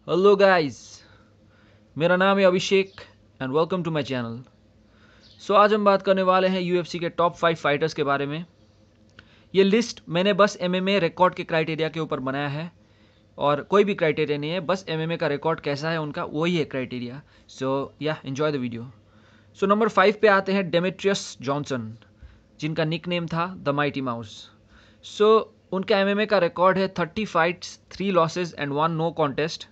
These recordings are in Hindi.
हेलो गाइस, मेरा नाम है Abhishek and welcome to my channel. आज हम बात करने वाले हैं यूएफसी के टॉप 5 फाइटर्स के बारे में। ये लिस्ट मैंने बस एमएमए रिकॉर्ड के क्राइटेरिया के ऊपर बनाया है और कोई भी क्राइटेरिया नहीं है, बस एमएमए का रिकॉर्ड कैसा है उनका वही है criteria. Enjoy the video. Number 5 पे आते हैं डेमेट्रियस जॉनसन, जिनका निक नेम था द माइटी माउस। उनका एमएमए का रिकॉर्ड है 30 fights, 3 losses and 1 no contest.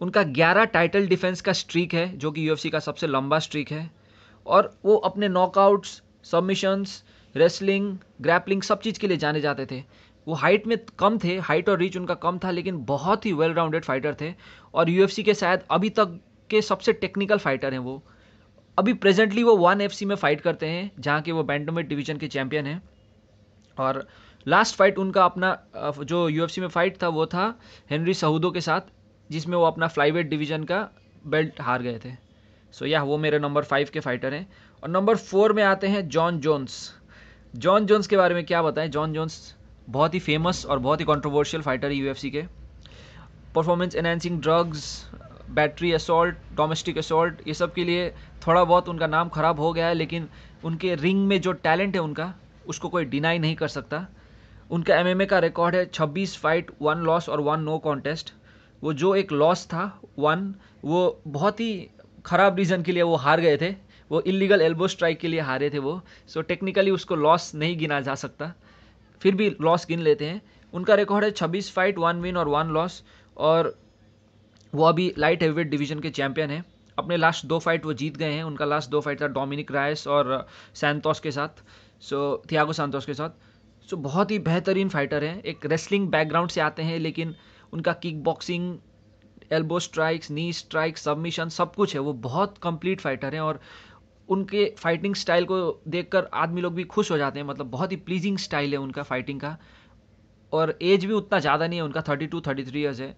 उनका 11 टाइटल डिफेंस का स्ट्रीक है, जो कि यूएफसी का सबसे लंबा स्ट्रीक है। और वो अपने नॉकआउट्स, सबमिशंस, रेसलिंग, ग्रैपलिंग सब चीज़ के लिए जाने जाते थे। वो हाइट में कम थे, हाइट और रीच उनका कम था, लेकिन बहुत ही वेल राउंडेड फाइटर थे और यूएफसी के शायद अभी तक के सबसे टेक्निकल फाइटर हैं वो। अभी प्रेजेंटली वो 1FC में फाइट करते हैं, जहाँ के वो बैंटमवेट डिवीजन के चैंपियन हैं। और लास्ट फाइट उनका अपना जो यूएफसी में फाइट था वो था हेनरी सहूदो के साथ, जिसमें वो अपना फ्लाईवेट डिवीजन का बेल्ट हार गए थे। वो मेरे नंबर 5 के फाइटर हैं। और नंबर 4 में आते हैं जॉन जोन्स। जॉन जोन्स के बारे में क्या बताएं। जॉन जोन्स बहुत ही फेमस और बहुत ही कंट्रोवर्शियल फाइटर है यूएफसी के। Performance enhancing drugs, battery assault, domestic assault, ये सब के लिए थोड़ा बहुत उनका नाम खराब हो गया है, लेकिन उनके रिंग में जो टैलेंट है उनका, उसको कोई डिनाई नहीं कर सकता। उनका एमएमए का रिकॉर्ड है 26 फाइट, 1 लॉस और 1 नो कॉन्टेस्ट। वो जो एक लॉस था 1, वो बहुत ही ख़राब रीज़न के लिए वो हार गए थे। वो इलीगल एल्बो स्ट्राइक के लिए हारे थे वो। टेक्निकली उसको लॉस नहीं गिना जा सकता, फिर भी लॉस गिन लेते हैं। उनका रिकॉर्ड है 26 फाइट, 1 विन और 1 लॉस। और वो अभी लाइट हेवीवेट डिवीजन के चैंपियन हैं। अपने लास्ट 2 फाइट वो जीत गए हैं। उनका लास्ट 2 फाइट था डोमिनिक रायस और सैंतोस के साथ, थियागो सैंतोस के साथ। बहुत ही बेहतरीन फाइटर हैं। एक रेसलिंग बैकग्राउंड से आते हैं, लेकिन उनका किक बॉक्सिंग, एल्बो स्ट्राइक्स, नी स्ट्राइक्स, सबमिशन सब कुछ है। वो बहुत कंप्लीट फाइटर हैं और उनके फाइटिंग स्टाइल को देखकर आदमी लोग भी खुश हो जाते हैं। मतलब बहुत ही प्लीजिंग स्टाइल है उनका फाइटिंग का। और एज भी उतना ज़्यादा नहीं है उनका, 32-33 ईयर्स है।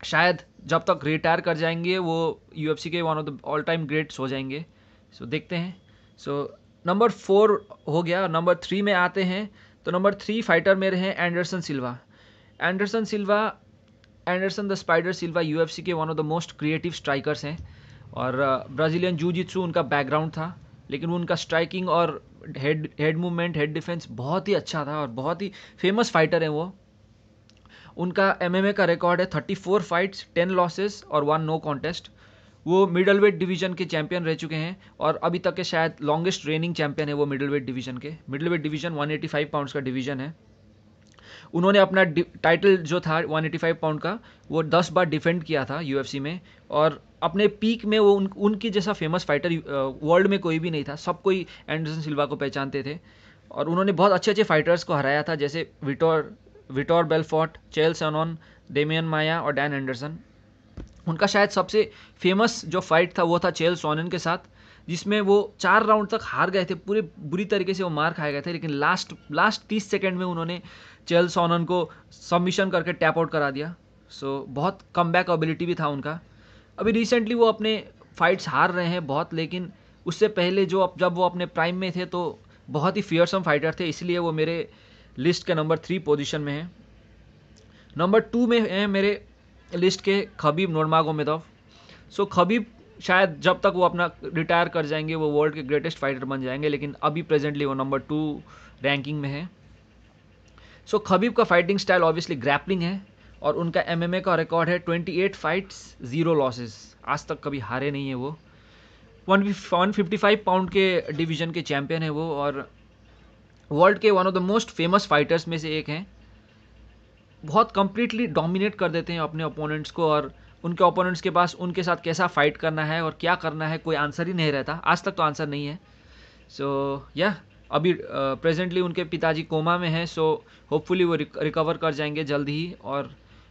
शायद जब तक रिटायर कर जाएंगे वो यूएफसी के one of the all time greats हो जाएंगे। देखते हैं। नंबर 4 हो गया। नंबर 3 में आते हैं। नंबर 3 फाइटर मेरे हैं Anderson Silva. Anderson Silva, Anderson the spider Silva, UFC के one of the most creative strikers हैं। और ब्राज़ीलियन जूजित्सु उनका बैकग्राउंड था, लेकिन उनका स्ट्राइकिंग और हेड मूवमेंट, हेड डिफेंस बहुत ही अच्छा था और बहुत ही फेमस फाइटर हैं वो। उनका एमएमए का रिकॉर्ड है 34 फाइट्स, 10 लॉसेस और 1 नो कॉन्टेस्ट। वो मिडल वेट डिवीजन के चैंपियन रह चुके हैं और अभी तक के शायद लॉन्गेस्ट रेनिंग चैंपियन है वो मिडल वेट डिवीजन के। मिडल वेट डिवीजन 185 पाउंड्स का डिवीजन है। उन्होंने अपना टाइटल जो था 185 पाउंड का, वो 10 बार डिफेंड किया था यूएफसी में। और अपने पीक में वो उनकी जैसा फेमस फाइटर वर्ल्ड में कोई भी नहीं था। सब कोई एंडरसन सिल्वा को पहचानते थे और उन्होंने बहुत अच्छे अच्छे फाइटर्स को हराया था, जैसे विटोर बेलफोर्ट, चेल सोनन, डेमियन माया और डैन एंडरसन। उनका शायद सबसे फेमस जो फाइट था वो था चेल सोनन के साथ, जिसमें वो 4 राउंड तक हार गए थे। पूरे बुरी तरीके से वो मार खाए गए थे, लेकिन लास्ट 30 सेकेंड में उन्होंने चेल सोनन को सबमिशन करके टैप आउट करा दिया। बहुत कमबैक एबिलिटी भी था उनका। अभी रिसेंटली वो अपने फाइट्स हार रहे हैं बहुत, लेकिन उससे पहले जब वो अपने प्राइम में थे तो बहुत ही फियरसम फाइटर थे, इसलिए वो मेरे लिस्ट के नंबर 3 पोजीशन में है। नंबर 2 में है मेरे लिस्ट के खबीब नूरमागोमेदोव। खबीब शायद जब तक वो अपना रिटायर कर जाएंगे वो वर्ल्ड के ग्रेटेस्ट फाइटर बन जाएंगे, लेकिन अभी प्रेजेंटली वो नंबर 2 रैंकिंग में है। खबीब का फाइटिंग स्टाइल ऑब्वियसली ग्रैपलिंग है और उनका एमएमए का रिकॉर्ड है 28 फाइट्स, 0 लॉसेस। आज तक कभी हारे नहीं है वो। 155 पाउंड के डिवीजन के चैंपियन है वो और वर्ल्ड के one of the most famous fighters में से एक हैं। बहुत कंप्लीटली डोमिनेट कर देते हैं अपने ओपोनेंट्स को और उनके ओपोनेंट्स के पास उनके साथ कैसा फाइट करना है और क्या करना है कोई आंसर ही नहीं रहता। आज तक तो आंसर नहीं है। अभी प्रेजेंटली उनके पिताजी कोमा में हैं। होपफुली वो रिकवर कर जाएंगे जल्द ही और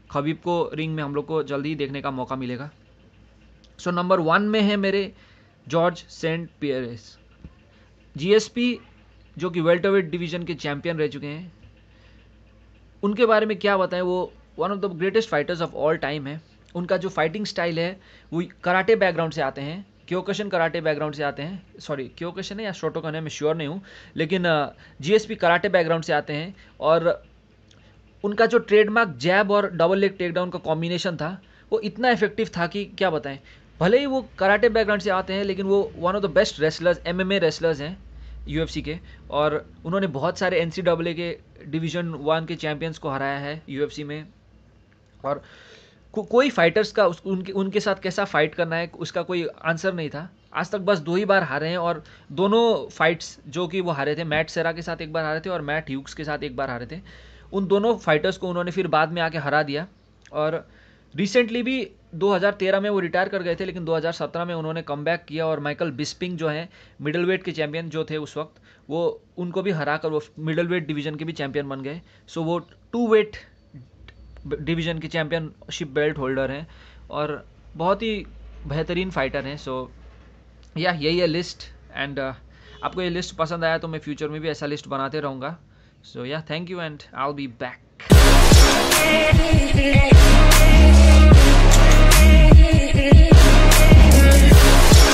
खबीब को रिंग में हम लोग को जल्द ही देखने का मौका मिलेगा। नंबर 1 में है मेरे जॉर्ज सेंट पियरेस, जीएसपी, जो कि वेल्टरवेट डिवीजन के चैंपियन रह चुके हैं। उनके बारे में क्या बताएं, वो one of the greatest fighters of all time है। उनका जो फाइटिंग स्टाइल है वो कराटे बैकग्राउंड से आते हैं, क्योकशन कराटे बैकग्राउंड से आते हैं। सॉरी, क्योकशन है या शोटोकन है, मैं श्योर नहीं हूँ, लेकिन जीएसपी कराटे बैकग्राउंड से आते हैं। और उनका जो ट्रेडमार्क जैब और डबल लेग टेकडाउन का कॉम्बिनेशन था वो इतना इफेक्टिव था कि क्या बताएं। भले ही वो कराटे बैकग्राउंड से आते हैं लेकिन वो one of the best wrestlers, MMA wrestlers हैं यूएफसी के, और उन्होंने बहुत सारे एनसीडब्ल्यू के डिवीज़न 1 के चैंपियंस को हराया है यूएफसी में। और कोई फाइटर्स का उनके साथ कैसा फाइट करना है उसका कोई आंसर नहीं था। आज तक बस 2 ही बार हारे हैं, और दोनों फाइट्स जो कि वो हारे थे, मैट सेरा के साथ एक बार हारे थे और मैट ह्यूक्स के साथ एक बार हारे थे। उन दोनों फाइटर्स को उन्होंने फिर बाद में आके हरा दिया। और रिसेंटली भी 2013 में वो रिटायर कर गए थे, लेकिन 2017 में उन्होंने कमबैक किया और माइकल बिस्पिंग जो है मिडल वेट के चैंपियन जो थे उस वक्त, वो उनको भी हरा कर वो मिडल वेट डिवीज़न के भी चैंपियन बन गए। सो वो 2 वेट डिवीज़न के चैंपियनशिप बेल्ट होल्डर हैं और बहुत ही बेहतरीन फाइटर हैं। सो यही है लिस्ट। एंड आपको ये लिस्ट पसंद आया तो मैं फ्यूचर में भी ऐसा लिस्ट बनाते रहूँगा। So thank you and I will be back.